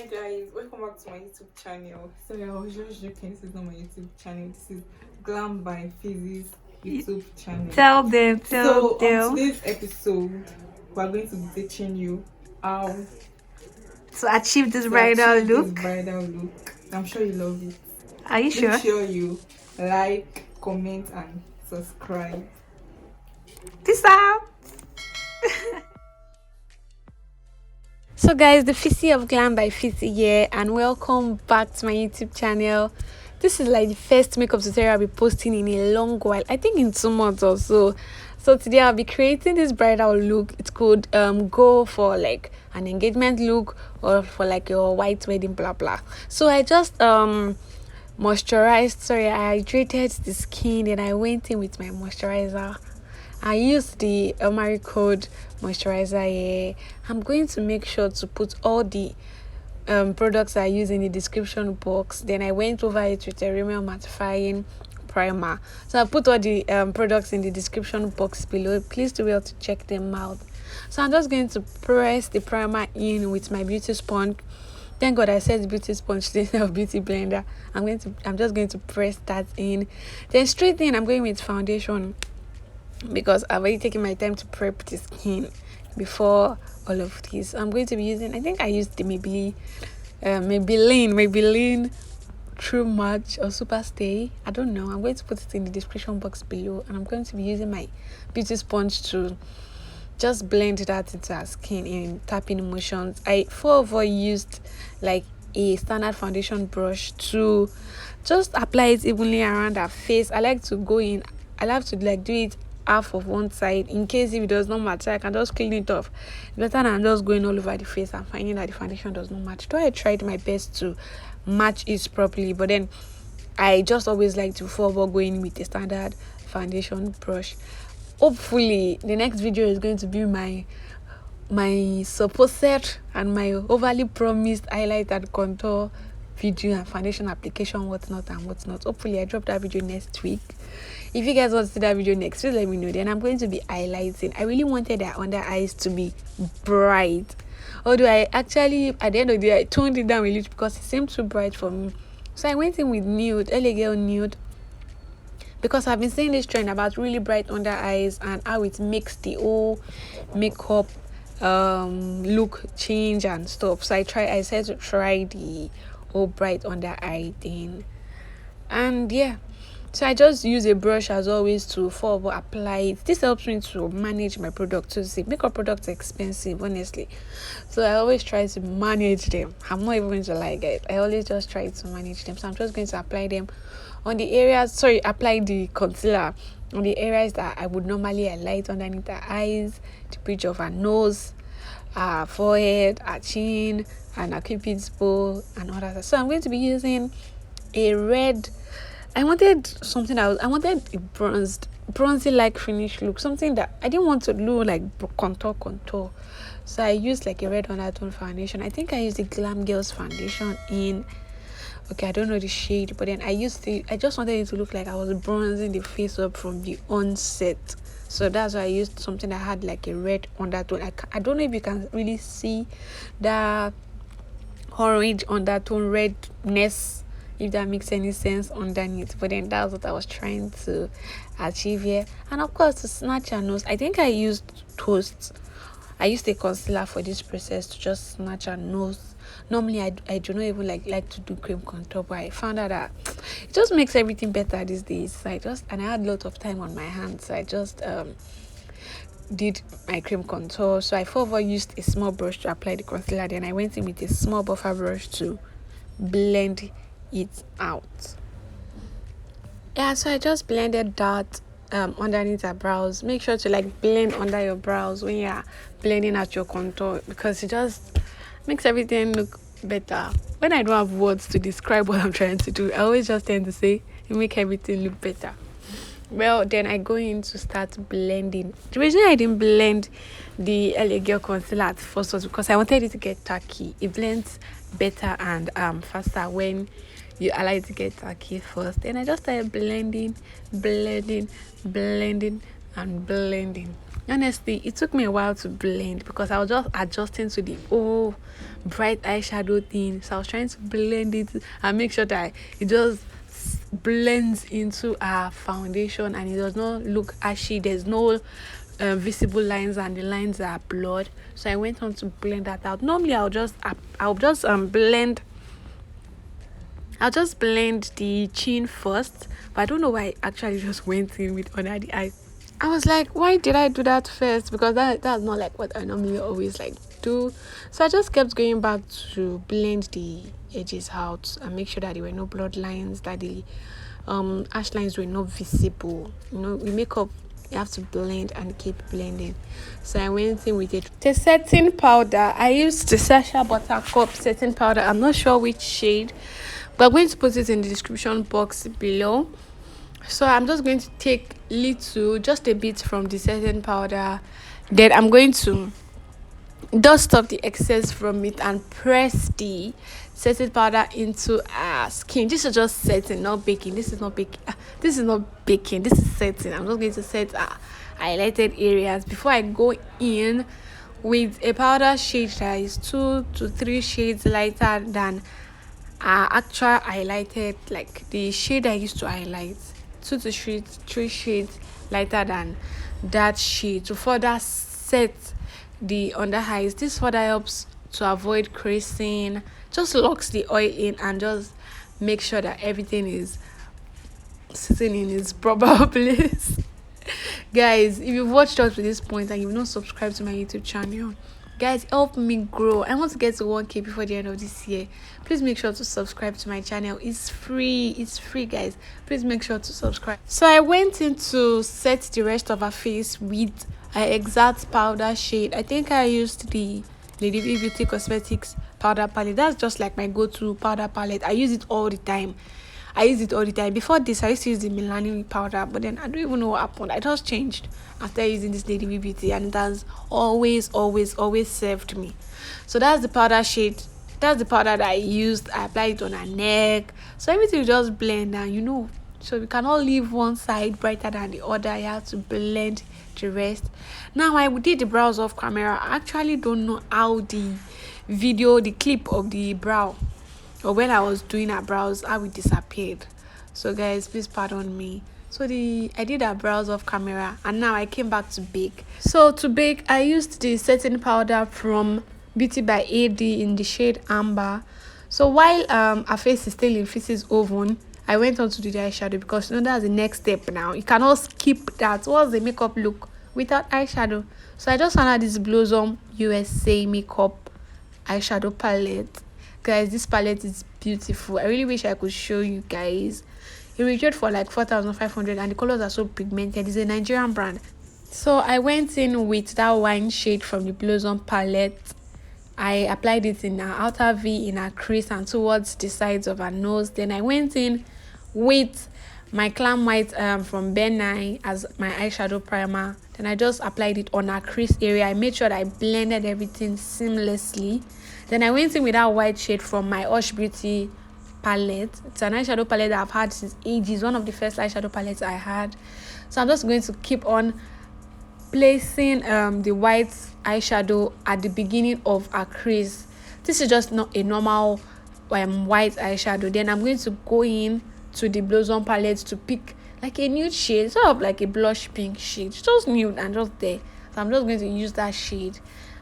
Hi guys, welcome back to my YouTube channel. Sorry, I was just joking. This is not my YouTube channel. This is GLAM by Fissy's YouTube channel. Tell On them today's episode, we're going to be teaching you how to achieve this to bridal achieve this look. bridal look. I'm sure you love it. Are you Make sure? sure you like, comment, and subscribe. Peace out. So guys, the Fissy of Glam by Fissy here, and welcome back to my YouTube channel. This is like the first makeup tutorial I'll be posting in a long while. I think in 2 months or so. So today I'll be creating this bridal look. It could go for like an engagement look or for like your white wedding blah blah. So I just I hydrated the skin and I went in with my moisturizer. I used the omaricode moisturizer here. I'm going to make sure to put all the products I use in the description box. Then I went over it with a Rimmel mattifying primer. So I put all the products in the description box below. Please do well to check them out. So I'm just going to press the primer in with my beauty sponge. Thank God I said beauty sponge instead of beauty blender. I'm just going to press that in. Then straight in I'm going with foundation, because I've already taken my time to prep the skin before all of this. I'm going to be using, I think I used the Maybelline True Match or Superstay. I don't know. I'm going to put it in the description box below, and I'm going to be using my beauty sponge to just blend that into our skin in tapping motions. I forever used like a standard foundation brush to just apply it evenly around our face. I like to like do it half of one side in case if it does not match. I can just clean it off. Better than just going all over the face and finding that the foundation does not match. Though I tried my best to match it properly, but then I just always like to forward going with a standard foundation brush. Hopefully the next video is going to be my supposed and my overly promised highlight and contour video and foundation application, whatnot. Hopefully I drop that video next week. If you guys want to see that video next, please let me know. Then I'm going to be highlighting. I really wanted their under eyes to be bright, although I actually at the end of the day I toned it down a little because it seemed too bright for me. So I went in with nude, LA Girl nude, because I've been seeing this trend about really bright under eyes and how it makes the whole makeup look change and stuff. So I said to try the whole bright under eye thing, and yeah. So I just use a brush as always to forward apply it. This helps me to manage my product. To see makeup products are expensive, honestly. So I always try to manage them. I'm not even going to like it. I always just try to manage them. So I'm just going to apply them on the areas. Apply the concealer on the areas that I would normally highlight underneath the eyes, the bridge of her nose, our forehead, our chin, and our cupid's bow, and all that. So I'm going to be using a red. I wanted a bronzy like finish look, something that I didn't want to look like contour. So I used like a red undertone foundation. I think I used the Glam Girls foundation in, okay, I don't know the shade, but then I just wanted it to look like I was bronzing the face up from the onset. So that's why I used something that had like a red undertone. I don't know if you can really see that orange undertone redness, if that makes any sense underneath, but then that's what I was trying to achieve here. And of course, to snatch her nose, I think I used a concealer for this process to just snatch her nose. Normally I do not even like to do cream contour, but I found out that it just makes everything better these days. So I had a lot of time on my hands, so I just did my cream contour. So I further used a small brush to apply the concealer, then I went in with a small buffer brush to blend it out. Yeah, so I just blended that underneath her brows. Make sure to like blend under your brows when you're blending out your contour, because it just makes everything look better. When I don't have words to describe what I'm trying to do, I always just tend to say it make everything look better. Well, then I go in to start blending. The reason I didn't blend the LA Girl concealer at first was because I wanted it to get tacky. It blends better and faster when you allow it to get tacky first. Then I just started blending and blending. Honestly, it took me a while to blend because I was just adjusting to the bright eyeshadow thing. So I was trying to blend it and make sure that it just blends into our foundation and it does not look ashy. There's no visible lines and the lines are blurred. So I went on to blend that out. Normally I'll just blend the chin first, but I don't know why I actually just went in with under the eyes. I was like, why did I do that first? Because that's not like what I normally always like do. So I just kept going back to blend the edges out and make sure that there were no blood lines, that the ash lines were not visible. You know, with makeup you have to blend and keep blending. So I went in with it. The setting powder, I used the Sacha Buttercup setting powder. I'm not sure which shade, but I'm going to put it in the description box below. So I'm just going to take just a bit from the setting powder. Then I'm going to dust off the excess from it and press the setting powder into our skin. This is just setting, not baking. This is not baking. This is not baking. This is setting. I'm just going to set highlighted areas before I go in with a powder shade that is 2 to 3 shades lighter than actual highlighted, like the shade I used to highlight, 2 to 3 shades lighter than that shade to further set the under eyes. This further helps to avoid creasing, just locks the oil in and just make sure that everything is sitting in its proper place. Guys, if you've watched up to this point and you've not subscribed to my YouTube channel, guys, help me grow. I want to get to 1K before the end of this year. Please make sure to subscribe to my channel. It's free, guys. Please make sure to subscribe. So I went in to set the rest of her face with an exact powder shade. I think I used the Lady V Beauty Cosmetics powder palette. That's just like my go-to powder palette. I use it all the time. Before this, I used to use the Maybelline powder, but then I don't even know what happened. I just changed after using this Lady V Beauty, and it has always served me. So that's the powder shade. That's the powder that I used. I applied it on her neck. So everything will just blend, and you know, so we cannot leave one side brighter than the other. You have to blend the rest. Now I did the brows off camera. I actually don't know how the clip of the brow, or when I was doing her brows, how it disappeared. So guys, please pardon me. So I did her brows off camera, and now I came back to bake. So to bake, I used the setting powder from Beauty by AD in the shade Amber. So while her face is still in Fissy's oven, I went on to do the eyeshadow because you know that's the next step now. You cannot skip that. What's the makeup look without eyeshadow? So I just found out this Blossom USA makeup eyeshadow palette. Guys, this palette is beautiful. I really wish I could show you guys. It retailed for like 4,500 and the colors are so pigmented. It's a Nigerian brand. So I went in with that wine shade from the Blossom palette. I applied it in her outer V, in her crease, and towards the sides of her nose. Then I went in with my Clam White from Ben9 as my eyeshadow primer. Then I just applied it on her crease area. I made sure that I blended everything seamlessly. Then I went in with that white shade from my Hush Beauty palette. It's an eyeshadow palette that I've had since ages. One of the first eyeshadow palettes I had. So I'm just going to keep on placing the white eyeshadow at the beginning of her crease. This is just not a normal white eyeshadow. Then I'm going to go in to the Blossom palette to pick like a nude shade, sort of like a blush pink shade, just nude and just there. So I'm just going to use that shade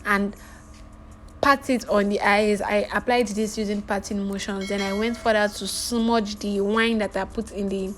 and pat it on the eyes. I applied this using patting motions. Then I went further to smudge the wine that I put in the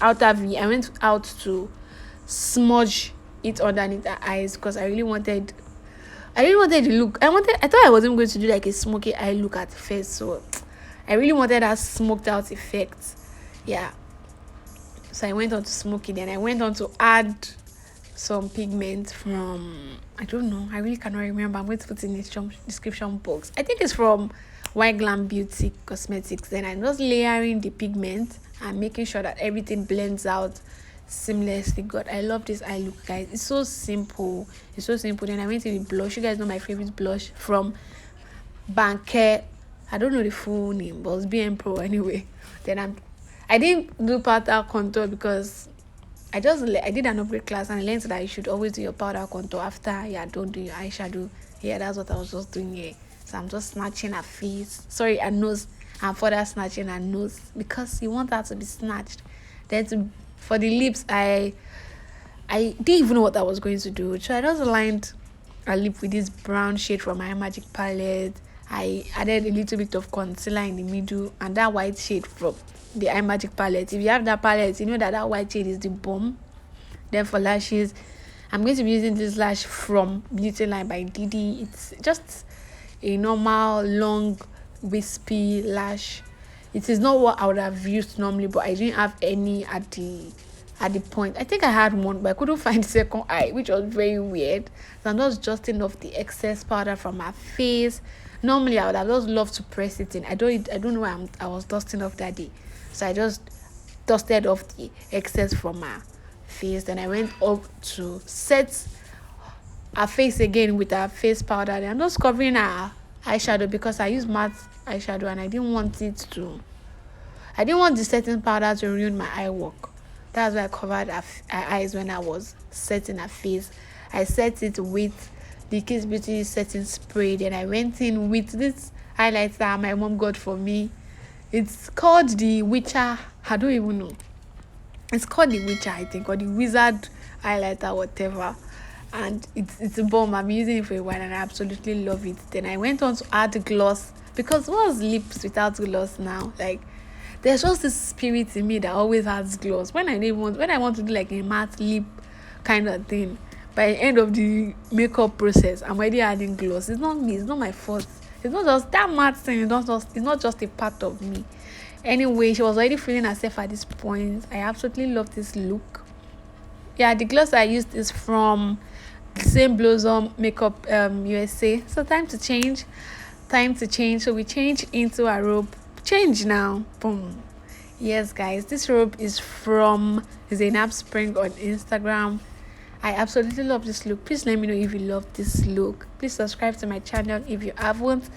outer V. I went out to smudge it underneath the eyes because I really wanted the look. I thought I wasn't going to do like a smoky eye look at first, so I really wanted that smoked out effect. Yeah, so I went on to smoky. Then I went on to add some pigment from, I don't know, I really cannot remember. I'm going to put it in the description box. I think it's from GLAM Beauty Cosmetics. Then I'm just layering the pigment and making sure that everything blends out seamlessly. God, I love this eye look, guys. It's so simple. Then I went in with blush. You guys know my favorite blush from Banker. I don't know the full name, but it's BM Pro anyway. Then I didn't do pattern contour because I did an upgrade class and I learned that you should always do your powder contour after you are done doing your eyeshadow. Yeah, that's what I was just doing here. So I'm just snatching her face, sorry, her nose, and further snatching her nose because you want her to be snatched. Then for the lips, I didn't even know what I was going to do, so I just lined a lip with this brown shade from my Imagic palette. I added a little bit of concealer in the middle and that white shade from the Imagic palette. If you have that palette, you know that white shade is the bomb. Then for lashes, I'm going to be using this lash from Beauty Line by Didi. It's just a normal long wispy lash. It is not what I would have used normally, but I didn't have any at the point. I think I had one, but I couldn't find the second eye, which was very weird. So I'm just dusting off the excess powder from my face. Normally I would have just loved to press it in. I don't know why I was dusting off that day. So I just dusted off the excess from my face. Then I went up to set her face again with her face powder. Then I'm just covering her eyeshadow because I use matte eyeshadow and I didn't want the setting powder to ruin my eye work. That's why I covered her eyes when I was setting her face. I set it with the Kiss Beauty setting spray. Then I went in with this highlighter my mom got for me. It's called the Witcher. I don't even know. It's called the Witcher, I think, or the Wizard highlighter, whatever. And it's a bomb. I'm using it for a while and I absolutely love it. Then I went on to add gloss because what's lips without gloss now? Like, there's just this spirit in me that always has gloss. When I want to do like a matte lip kind of thing, by the end of the makeup process, I'm already adding gloss. It's not me. It's not my fault. It's not just that matte thing. It's not just a part of me. Anyway, she was already feeling herself at this point. I absolutely love this look. Yeah, the gloss I used is from Same Blossom Makeup USA. So time to change. So we change into a robe. Change now. Boom. Yes, guys, this robe is from Zainab Spring on Instagram. I absolutely love this look. Please let me know if you love this look. Please subscribe to my channel if you haven't.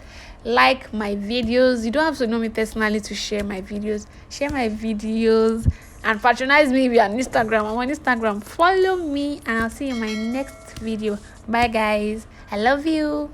Like my videos. You don't have to know me personally to share my videos. Share my videos and patronize me if you're on Instagram. I'm on Instagram. Follow me and I'll see you in my next video. Bye, guys. I love you.